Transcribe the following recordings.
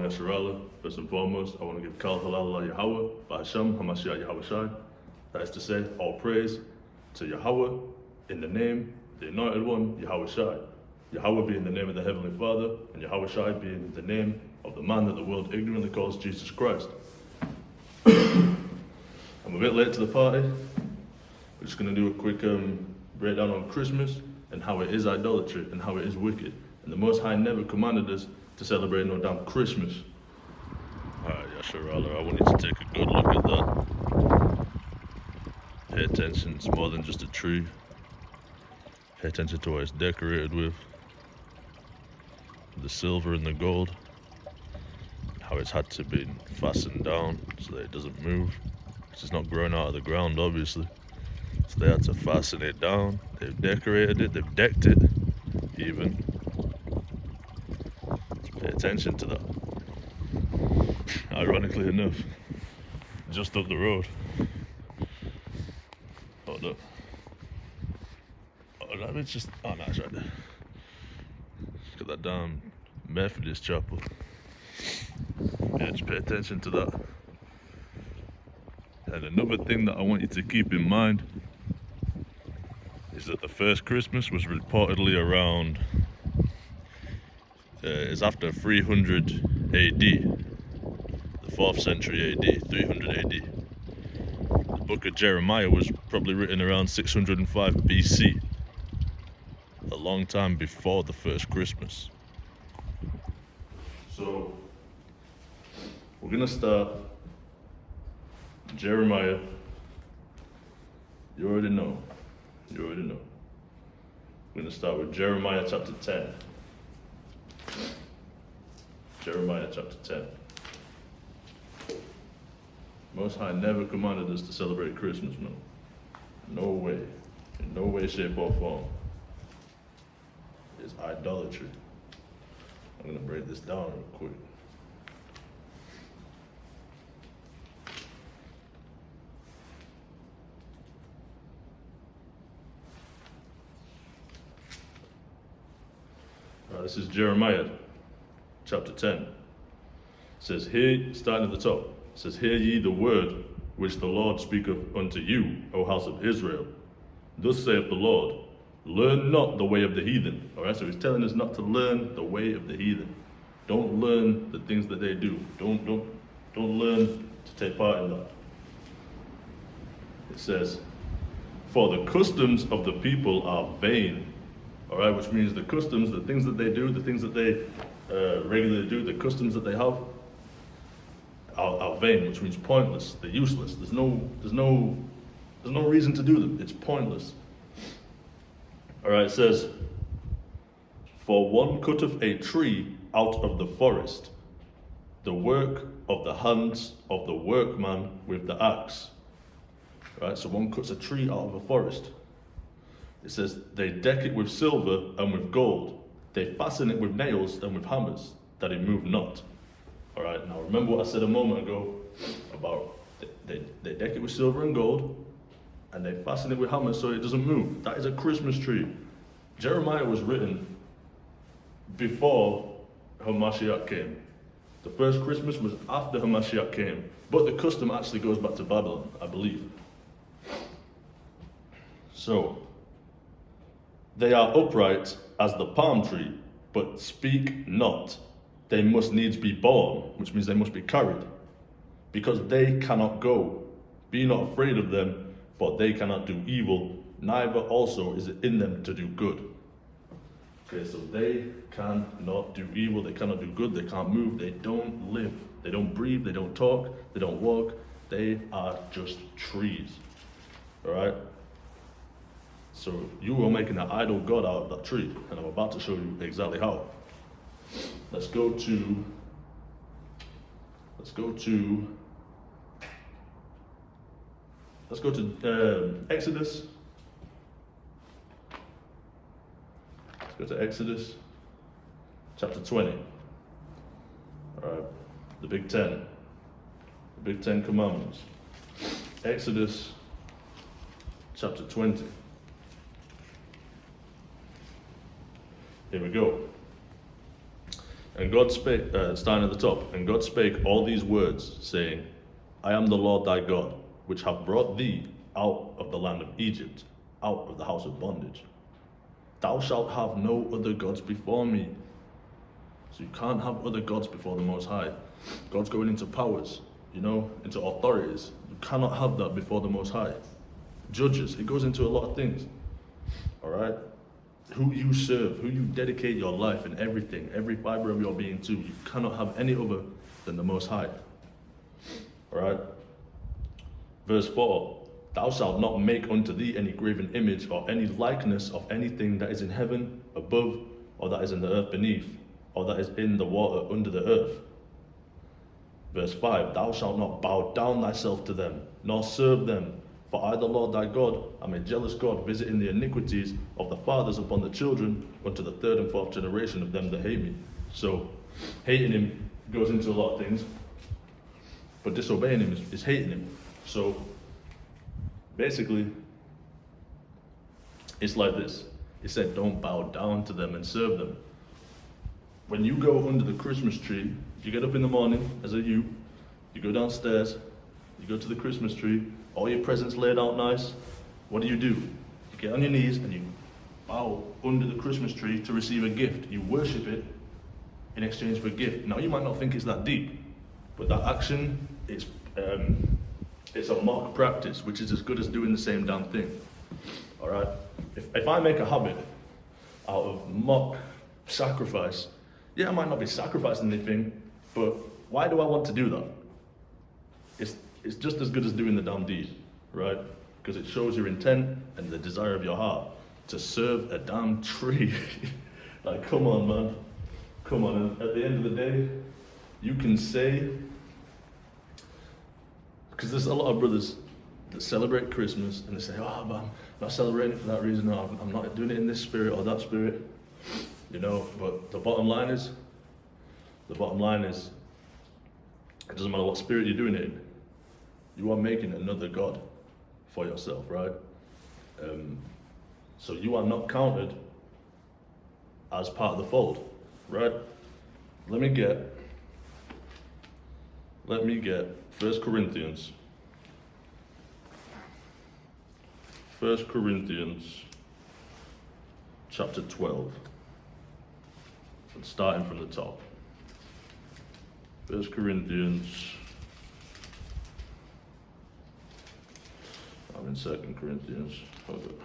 Yahawah. First and foremost, I want to give Kal halal Yahawah by sham, Hamashayach, Yahawashi. That is to say, all praise to Yahawah in the name, the anointed one, Yahawashi. Yahawah being the name of the Heavenly Father, and Yahawashi being the name of the man that the world ignorantly calls Jesus Christ. I'm a bit late to the party. We're just going to do a quick breakdown on Christmas and how it is idolatry and how it is wicked. And the Most High never commanded us to celebrate no damn Christmas. Alright, Yahawah, I want you to take a good look at that. Pay attention, it's more than just a tree. Pay attention to what it's decorated with. The silver and the gold. How it's had to be fastened down so that it doesn't move. It's not growing out of the ground, obviously. So they had to fasten it down. They've decorated it, they've decked it, even. So pay attention to that. Ironically enough, just up the road. Hold up. Oh, that bit's just. Oh, no, it's right there. Look at that damn Methodist chapel. Yeah, just pay attention to that. And another thing that I want you to keep in mind is that the first Christmas was reportedly around, it's after 300 AD, the 4th century AD, 300 AD. The book of Jeremiah was probably written around 605 BC, a long time before the first Christmas. So, we're gonna start Jeremiah. You already know. We're gonna start with Jeremiah chapter 10. Jeremiah chapter 10. Most High never commanded us to celebrate Christmas, man. No way. In no way, shape, or form. It's idolatry. I'm gonna break this down real quick. This is Jeremiah chapter 10. It says, starting at the top, it says, "Hear ye the word which the Lord speaketh unto you, O house of Israel. Thus saith the Lord, learn not the way of the heathen." All right, so he's telling us not to learn the way of the heathen. Don't learn the things that they do. Don't learn to take part in that. It says, "For the customs of the people are vain." All right, which means the customs, the things that they do, the things that they regularly do, the customs that they have are vain, which means pointless. They're useless. There's no reason to do them. It's pointless. All right, it says, "For one cutteth a tree out of the forest, the work of the hands of the workman with the axe." All right, so one cuts a tree out of a forest. It says, "They deck it with silver and with gold. They fasten it with nails and with hammers, that it move not." All right, now remember what I said a moment ago about they deck it with silver and gold, and they fasten it with hammers so it doesn't move. That is a Christmas tree. Jeremiah was written before Hamashayach came. The first Christmas was after Hamashayach came, but the custom actually goes back to Babylon, I believe. So, "They are upright as the palm tree, but speak not. They must needs be borne," which means they must be carried, "because they cannot go. Be not afraid of them, for they cannot do evil, neither also is it in them to do good." Okay, so they cannot do evil, they cannot do good, they can't move, they don't live, they don't breathe, they don't talk, they don't walk, they are just trees. All right? So you are making an idol god out of that tree, and I'm about to show you exactly how. Let's go to Exodus. Let's go to Exodus chapter 20. All right, the Big Ten Commandments. Exodus chapter 20. Here we go. And God spake, starting at the top, and God spake all these words, saying, I am the Lord thy God, which have brought thee out of the land of Egypt, out of the house of bondage. Thou shalt have no other gods before me. So you can't have other gods before the Most High. God's going into powers, into authorities. You cannot have that before the Most High. Judges, it goes into a lot of things. All right? Who you serve, who you dedicate your life and everything, every fiber of your being to, you cannot have any other than the Most High. All right? Verse 4, thou shalt not make unto thee any graven image or any likeness of anything that is in heaven above, or that is in the earth beneath, or that is in the water under the earth. Verse 5, thou shalt not bow down thyself to them, nor serve them. For I, the Lord thy God, am a jealous God, visiting the iniquities of the fathers upon the children, unto the third and fourth generation of them that hate me. So, hating him goes into a lot of things, but disobeying him is hating him. So, basically, it's like this. It said, don't bow down to them and serve them. When you go under the Christmas tree, you get up in the morning as a youth, you go downstairs, you go to the Christmas tree, all your presents laid out nice. What do? You get on your knees and you bow under the Christmas tree to receive a gift. You worship it in exchange for a gift. Now you might not think it's that deep, but that action is it's a mock practice, which is as good as doing the same damn thing. All right. If I make a habit out of mock sacrifice, yeah, I might not be sacrificing anything, but why do I want to do that? It's just as good as doing the damn deed, right? Because it shows your intent and the desire of your heart to serve a damn tree. Like, come on, man. Come on. And at the end of the day, you can say, because there's a lot of brothers that celebrate Christmas and they say, oh, but I'm not celebrating it for that reason, or I'm not doing it in this spirit or that spirit, but the bottom line is, it doesn't matter what spirit you're doing it in, you are making another God for yourself, right? So you are not counted as part of the fold, right? Let me get 1 Corinthians chapter 12, and starting from the top. 1 Corinthians, I'm in 2 Corinthians, hold up.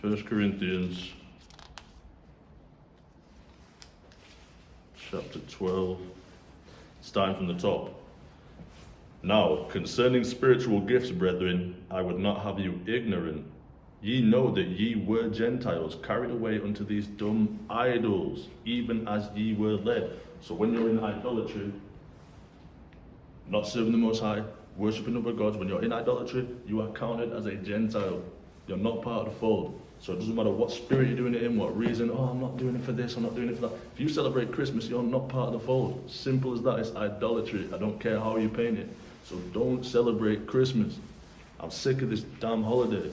1 Corinthians chapter 12, starting from the top. Now, concerning spiritual gifts, brethren, I would not have you ignorant. Ye know that ye were Gentiles, carried away unto these dumb idols, even as ye were led. So when you're in idolatry, not serving the Most High, worshipping other gods, when you're in idolatry, you are counted as a Gentile. You're not part of the fold. So it doesn't matter what spirit you're doing it in, what reason, I'm not doing it for this, I'm not doing it for that. If you celebrate Christmas, you're not part of the fold. Simple as that. It's idolatry. I don't care how you paint it. So don't celebrate Christmas. I'm sick of this damn holiday.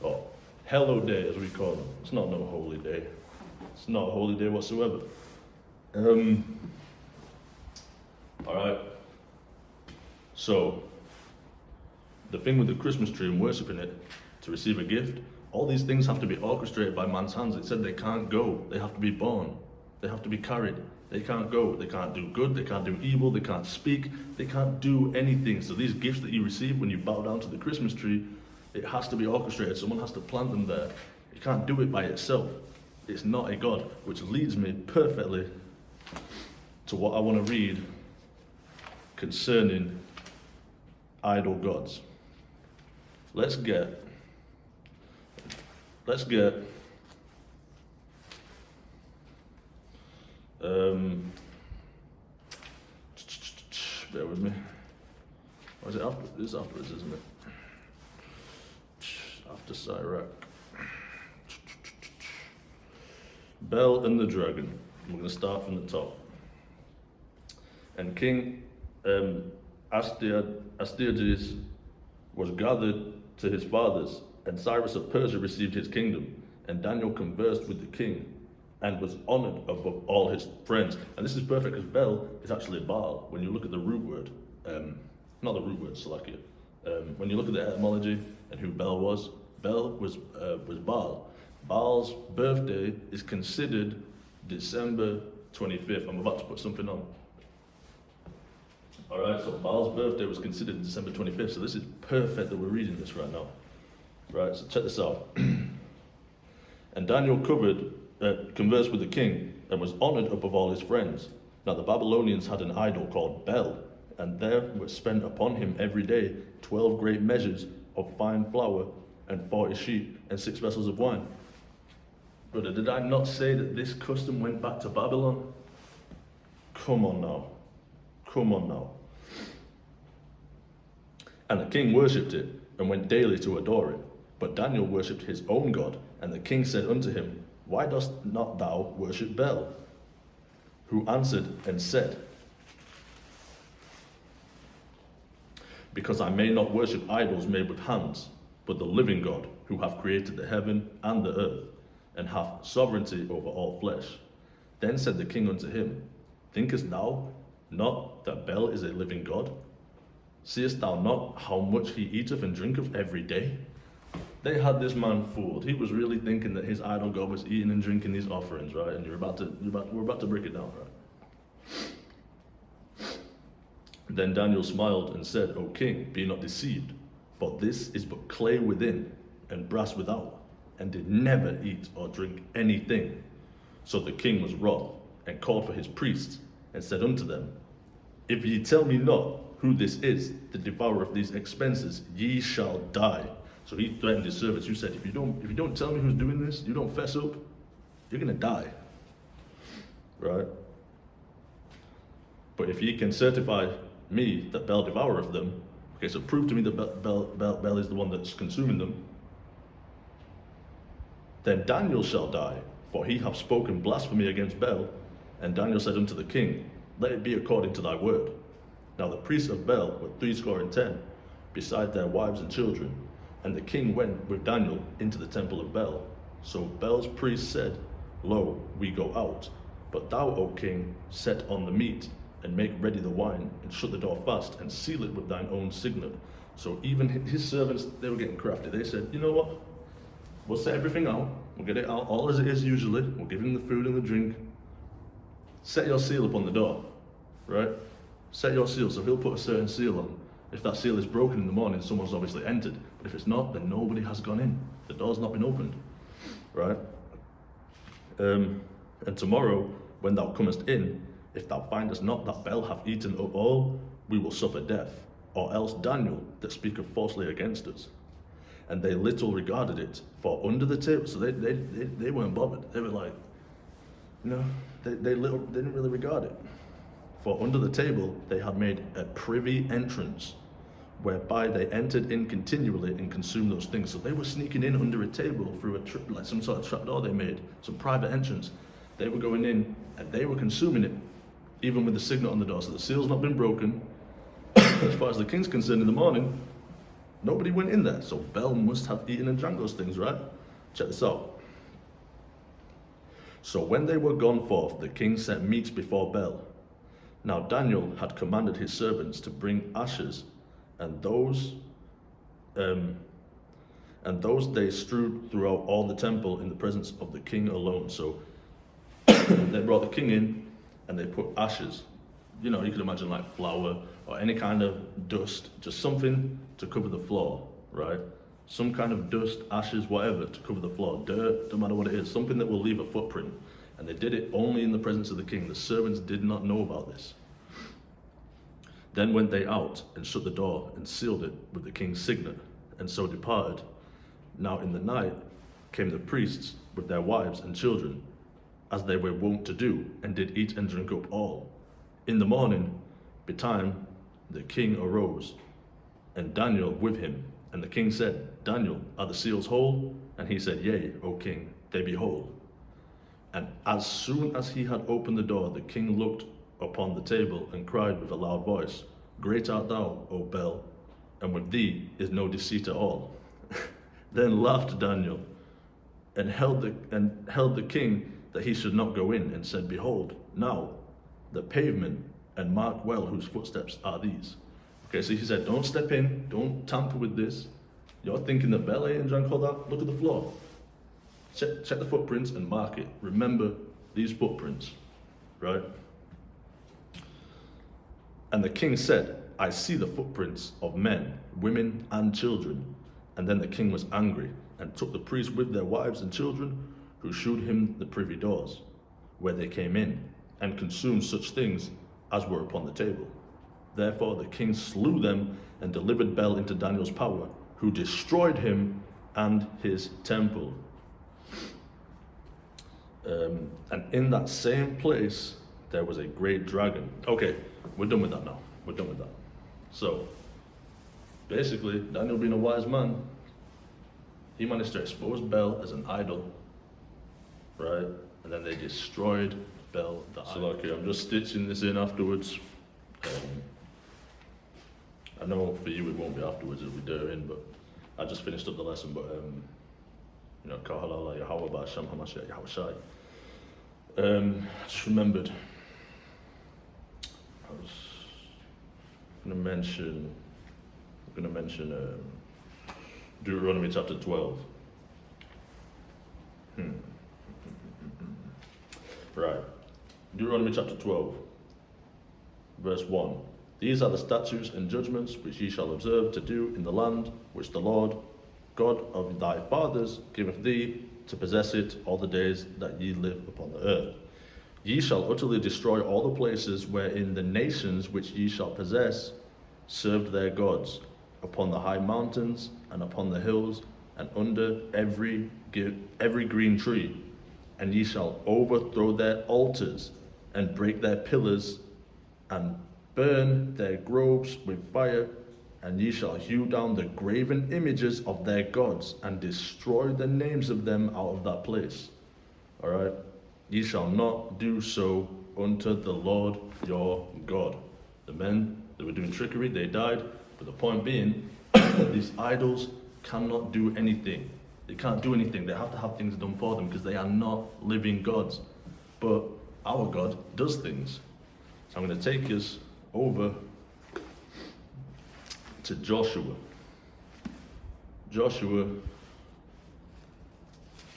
Or Hello Day, as we call it. It's not no holy day. It's not a holy day whatsoever. Alright. So, the thing with the Christmas tree and worshipping it, to receive a gift, all these things have to be orchestrated by man's hands. It said they can't go. They have to be born. They have to be carried. They can't go. They can't do good. They can't do evil. They can't speak. They can't do anything. So these gifts that you receive when you bow down to the Christmas tree, it has to be orchestrated. Someone has to plant them there. You can't do it by itself. It's not a God, which leads me perfectly to what I want to read concerning idol gods. Let's get bear with me. Or is it after? It is afterwards, isn't it? After Sirach. Bel and the Dragon. We're going to start from the top. And King Astyages was gathered to his fathers, and Cyrus of Persia received his kingdom, and Daniel conversed with the king and was honored above all his friends. And this is perfect because Bel is actually Baal. When you look at the root word, not the root word, Salakia. When you look at the etymology and who Bel was Baal. Baal's birthday is considered December 25th. I'm about to put something on. All right, so Baal's birthday was considered December 25th. So this is perfect that we're reading this right now. Right, so check this out. And Daniel conversed with the king and was honored above all his friends. Now the Babylonians had an idol called Bel, and there were spent upon him every day 12 great measures of fine flour and 40 sheep and 6 vessels of wine. Brother, did I not say that this custom went back to Babylon? Come on now. Come on now. And the king worshipped it and went daily to adore it. But Daniel worshipped his own God, and the king said unto him, Why dost not thou worship Bel? Who answered and said, Because I may not worship idols made with hands, but the living God, who hath created the heaven and the earth, and hath sovereignty over all flesh. Then said the king unto him, Thinkest thou not that Bel is a living God? Seest thou not how much he eateth and drinketh every day? They had this man fooled. He was really thinking that his idol God was eating and drinking these offerings, right? And we're about to break it down, right? Then Daniel smiled and said, O king, be not deceived, for this is but clay within and brass without, and did never eat or drink anything. So the king was wroth, and called for his priests, and said unto them, If ye tell me not who this is, the devourer of these expenses, ye shall die. So he threatened his servants. You said, if you don't tell me who's doing this, you don't fess up, you're gonna die. Right? But if ye can certify me that Bel devoureth them, okay, so prove to me that Bel is the one that's consuming them, then Daniel shall die, for he hath spoken blasphemy against Bel. And Daniel said unto the king, Let it be according to thy word. Now the priests of Bel were 70, beside their wives and children. And the king went with Daniel into the temple of Bel. So Bel's priest said, Lo, we go out. But thou, O king, set on the meat, and make ready the wine, and shut the door fast, and seal it with thine own signet. So even his servants, they were getting crafty. They said, you know what? We'll set everything out. We'll get it out all as it is usually. We'll give him the food and the drink. Set your seal upon the door, right? Set your seal, so he'll put a certain seal on. If that seal is broken in the morning, someone's obviously entered. But if it's not, then nobody has gone in. The door's not been opened, right? And tomorrow, when thou comest in, if thou findest not that Bel hath eaten up all, we will suffer death, or else Daniel that speaketh falsely against us. And they little regarded it, for under the table, so they weren't bothered. They were like, you know, they didn't really regard it. For under the table they had made a privy entrance, whereby they entered in continually and consumed those things. So they were sneaking in under a table through like some sort of trapdoor they made, some private entrance. They were going in and they were consuming it, even with the signet on the door. So the seal's not been broken. As far as the king's concerned, in the morning, nobody went in there. So Bel must have eaten and drank those things, right? Check this out. So when they were gone forth, the king set meats before Bel. Now Daniel had commanded his servants to bring ashes, and those they strewed throughout all the temple in the presence of the king alone. So they brought the king in, and they put ashes. You know, you could imagine like flour or any kind of dust, just something to cover the floor, right? Some kind of dust, ashes, whatever, to cover the floor. Dirt, no matter what it is, something that will leave a footprint. And they did it only in the presence of the king. The servants did not know about this. Then went they out and shut the door and sealed it with the king's signet, and so departed. Now in the night came the priests with their wives and children, as they were wont to do, and did eat and drink up all. In the morning, betime, the king arose, and Daniel with him. And the king said, Daniel, are the seals whole? And he said, Yea, O king, they be whole. And as soon as he had opened the door, the king looked upon the table and cried with a loud voice, Great art thou, O Bel, and with thee is no deceit at all. Then laughed Daniel, and held the king that he should not go in, and said, Behold, now the pavement, and mark well whose footsteps are these. Okay, so he said, don't step in, don't tamper with this. You're thinking the belly and drunk all that, look at the floor. Check the footprints and mark it. Remember these footprints, right? And the king said, I see the footprints of men, women, and children. And then the king was angry, and took the priests with their wives and children, who shewed him the privy doors, where they came in, and consumed such things as were upon the table. Therefore the king slew them, and delivered Bel into Daniel's power, who destroyed him and his temple. And in that same place there was a great dragon. Okay, we're done with that now. We're done with that. So, basically, Daniel being a wise man, he managed to expose Bel as an idol, right? And then they destroyed Bel the idol. So, okay, I'm just stitching this in afterwards. I know for you it won't be afterwards, it'll be during, but I just finished up the lesson, but halal, Yahawah, sham, Hamashayach, Yahawashi. I just remembered, I was going to mention Deuteronomy chapter 12. Right, Deuteronomy chapter 12, verse 1. These are the statutes and judgments which ye shall observe to do in the land which the Lord God of thy fathers giveth thee to possess it all the days that ye live upon the earth. Ye shall utterly destroy all the places wherein the nations which ye shall possess served their gods, upon the high mountains and upon the hills and under every green tree. And ye shall overthrow their altars and break their pillars and burn their groves with fire, and ye shall hew down the graven images of their gods, and destroy the names of them out of that place. All right? Ye shall not do so unto the Lord your God. The men that were doing trickery, they died, but the point being, these idols cannot do anything. They can't do anything. They have to have things done for them because they are not living gods. But our God does things. So I'm going to take us over to Joshua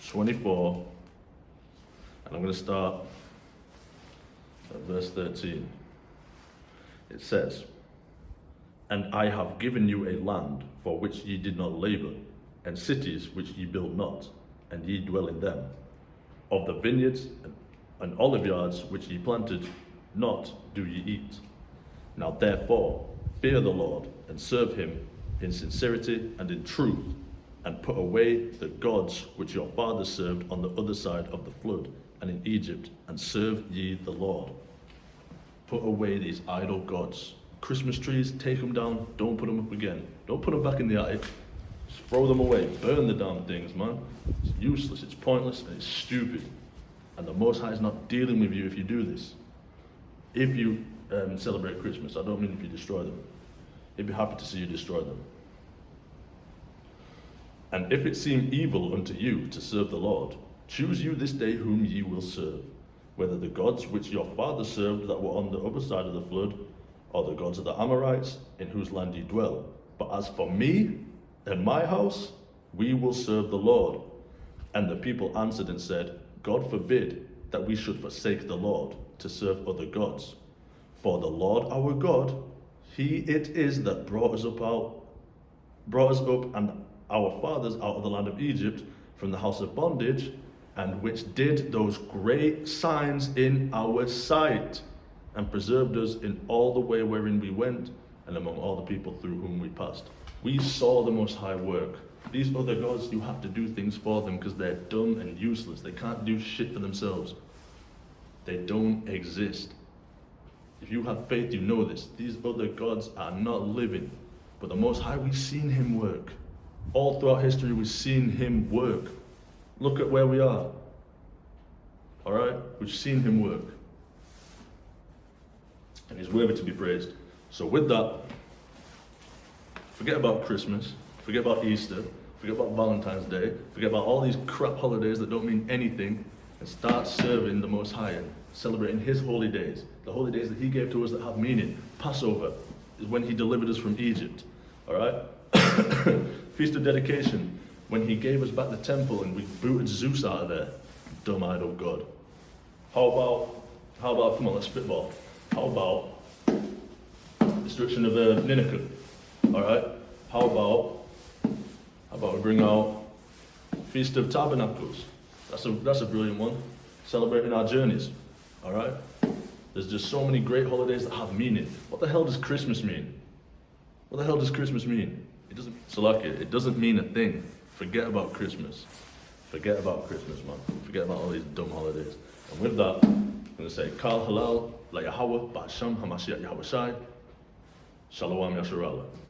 24, and I'm going to start at verse 13. It says, And I have given you a land for which ye did not labor, and cities which ye built not, and ye dwell in them. Of the vineyards and olive yards which ye planted not do ye eat. Now therefore fear the Lord, and serve him in sincerity and in truth, and put away the gods which your fathers served on the other side of the flood and in Egypt, and serve ye the Lord. Put away these idol gods. Christmas trees, take them down, don't put them up again. Don't put them back in the attic. Just throw them away, burn the damn things, man. It's useless, it's pointless, and it's stupid. And the Most High is not dealing with you if you do this. If you celebrate Christmas, I don't mean if you destroy them. He'd be happy to see you destroy them. And if it seem evil unto you to serve the Lord, choose you this day whom ye will serve, whether the gods which your fathers served that were on the other side of the flood, or the gods of the Amorites, in whose land ye dwell. But as for me and my house, we will serve the Lord. And the people answered and said, God forbid that we should forsake the Lord to serve other gods. For the Lord our God, he it is that brought us up and our fathers out of the land of Egypt from the house of bondage, and which did those great signs in our sight, and preserved us in all the way wherein we went, and among all the people through whom we passed. We saw the Most High work. These other gods, you have to do things for them because they're dumb and useless. They can't do shit for themselves. They don't exist. If you have faith, you know this. These other gods are not living. But the Most High, we've seen him work. All throughout history, we've seen him work. Look at where we are. All right? We've seen him work. And he's worthy to be praised. So with that, forget about Christmas, forget about Easter, forget about Valentine's Day, forget about all these crap holidays that don't mean anything. and start serving the Most High and celebrating His holy days, the holy days that He gave to us that have meaning. Passover is when He delivered us from Egypt. All right? Feast of Dedication, when He gave us back the temple and we booted Zeus out of there. Dumb idol God. How about, come on, let's spitball. How about destruction of Nineveh? All right? How about we bring out Feast of Tabernacles? That's a brilliant one. Celebrating our journeys. All right? There's just so many great holidays that have meaning. What the hell does Christmas mean? What the hell does Christmas mean? It doesn't mean a thing. Forget about Christmas. Forget about Christmas, man. Forget about all these dumb holidays. And with that, I'm going to say, Kal halal, la Yahawah, ba sham, Hamashayach, Yahawashi, Shalom Yasharallah.